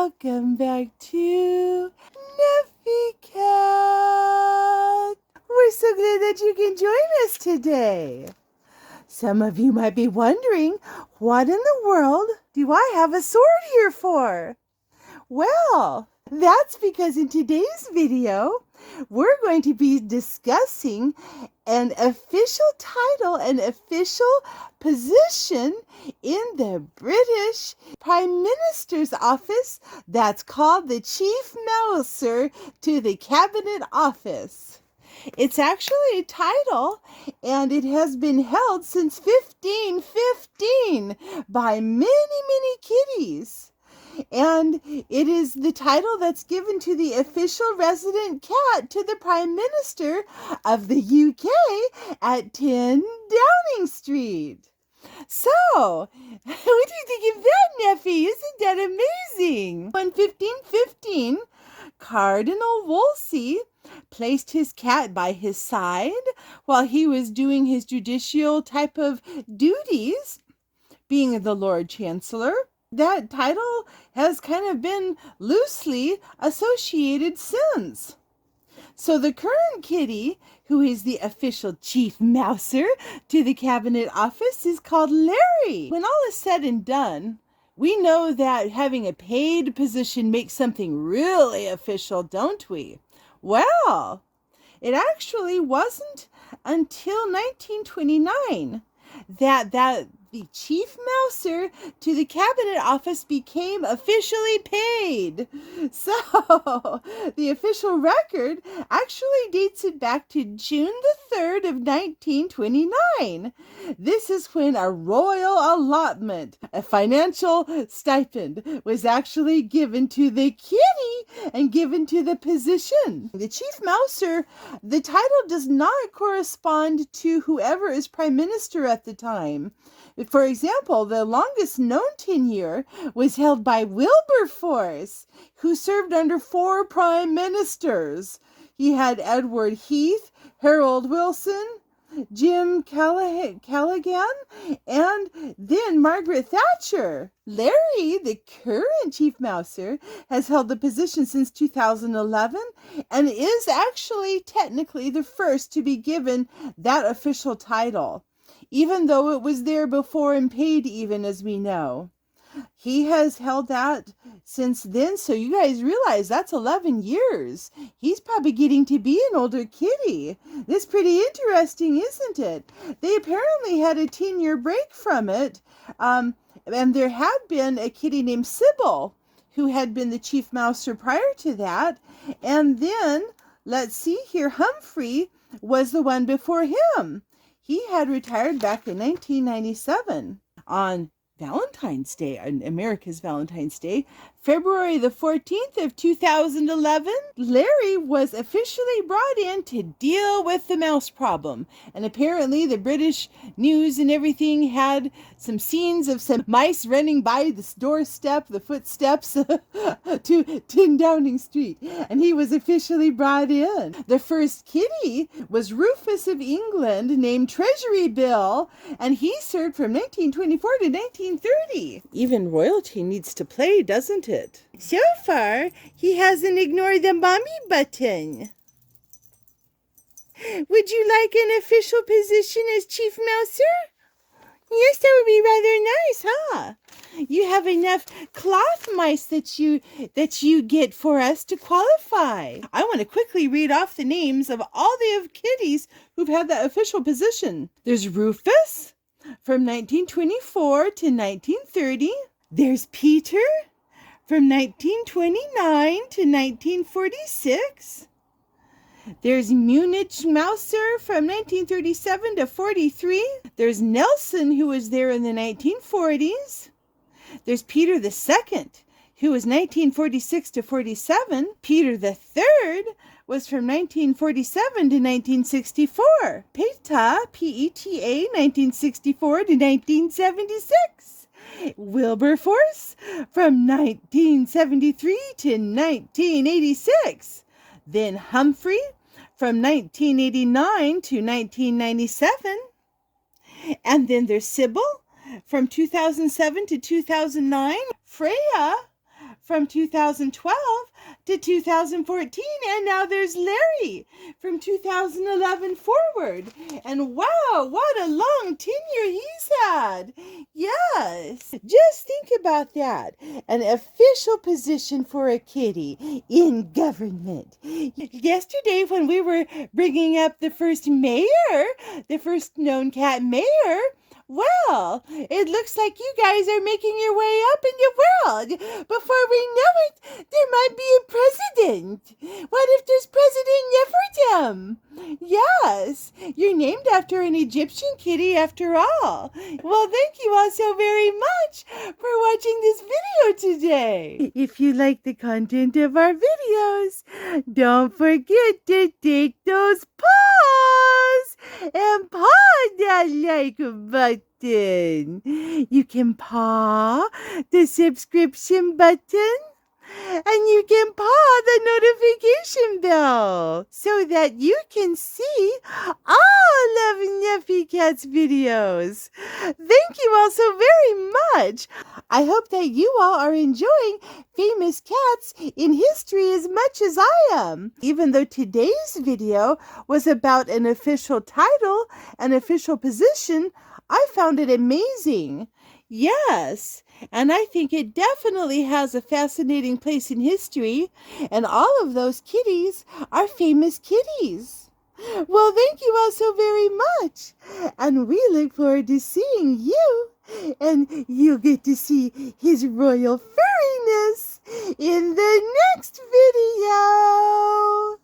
Welcome back to Neffy Cat. We're so glad that you can join us today. Some of you might be wondering, what in the world do I have a sword here for? Well, that's because in today's video, we're going to be discussing an official title, an official position in the British Prime Minister's office that's called the Cheif Mousers to the Cabinet Office. It's actually a title, and it has been held since 1515 by many kitties. And it is the title that's given to the official resident cat to the Prime Minister of the UK at 10 Downing Street. So, what do you think of that, Neffy? Isn't that amazing? In 1515, Cardinal Wolsey placed his cat by his side while he was doing his judicial type of duties, being the Lord Chancellor. That title has kind of been loosely associated since. So the current kitty, who is the official Cheif Mouser to the Cabinet Office, is called Larry. When all is said and done, we know that having a paid position makes something really official, don't we? Well, it actually wasn't until 1929 that the Cheif Mouser to the Cabinet Office became officially paid. So, the official record actually dates it back to June the 3rd of 1929. This is when a royal allotment, a financial stipend, was actually given to the kitty and given to the position. The Cheif Mouser, the title does not correspond to whoever is Prime Minister at the time. For example, the longest known tenure was held by Wilberforce, who served under 4 prime ministers. He had Edward Heath, Harold Wilson, Jim Callaghan, and then Margaret Thatcher. Larry, the current Cheif Mouser, has held the position since 2011 and is actually technically the first to be given that official title, even though it was there before and paid even, as we know. He has held that since then, so you guys realize that's 11 years. He's probably getting to be an older kitty. That's pretty interesting, isn't it? They apparently had a 10-year break from it, and there had been a kitty named Sybil, who had been the Cheif Mouser prior to that, and then, let's see here, Humphrey was the one before him. He had retired back in 1997 on Valentine's Day, America's Valentine's Day, February the 14th of 2011, Larry was officially brought in to deal with the mouse problem. And apparently the British news and everything had some scenes of some mice running by the doorstep, the footsteps to 10 Downing Street. And he was officially brought in. The first kitty was Rufus of England, named Treasury Bill, and he served from 1924 to 1930. Even royalty needs to play, doesn't it? So far, he hasn't ignored the mommy button. Would you like an official position as Cheif Mouser? Yes, that would be rather nice, huh? You have enough cloth mice that you get for us to qualify. I want to quickly read off the names of all the kitties who've had that official position. There's Rufus from 1924 to 1930. There's Peter from 1929 to 1946. There's Munich Mouser from 1937 to 43. There's Nelson, who was there in the 1940s. There's Peter II, who was 1946 to 47. Peter III was from 1947 to 1964. Peta, P-E-T-A, 1964 to 1976. Wilberforce from 1973 to 1986. Then Humphrey from 1989 to 1997. And then there's Sybil from 2007 to 2009. Freya from 2012 to 2014, and now there's Larry from 2011 forward. And wow, what a long tenure he's had. Yes, just think about that. An official position for a kitty in government. Yesterday, when we were bringing up the first mayor, the first known cat mayor, well, it looks like you guys are making your way up in the world. Before we know it, there might be a president. What if there's President Nefertem? Yes, you're named after an Egyptian kitty after all. Well, thank you all so very much for watching this video today. If you like the content of our videos, don't forget to take those paws and paw that like button. You can paw the subscription button, and you can paw the notification bell so that you can see all of Nuffy Cat's videos. Thank you all so very much. I hope that you all are enjoying famous cats in history as much as I am. Even though today's video was about an official title, an official position, I found it amazing. Yes, and I think it definitely has a fascinating place in history, and all of those kitties are famous kitties. Well, thank you all so very much, and we look forward to seeing you, and you'll get to see his royal furriness in the next video.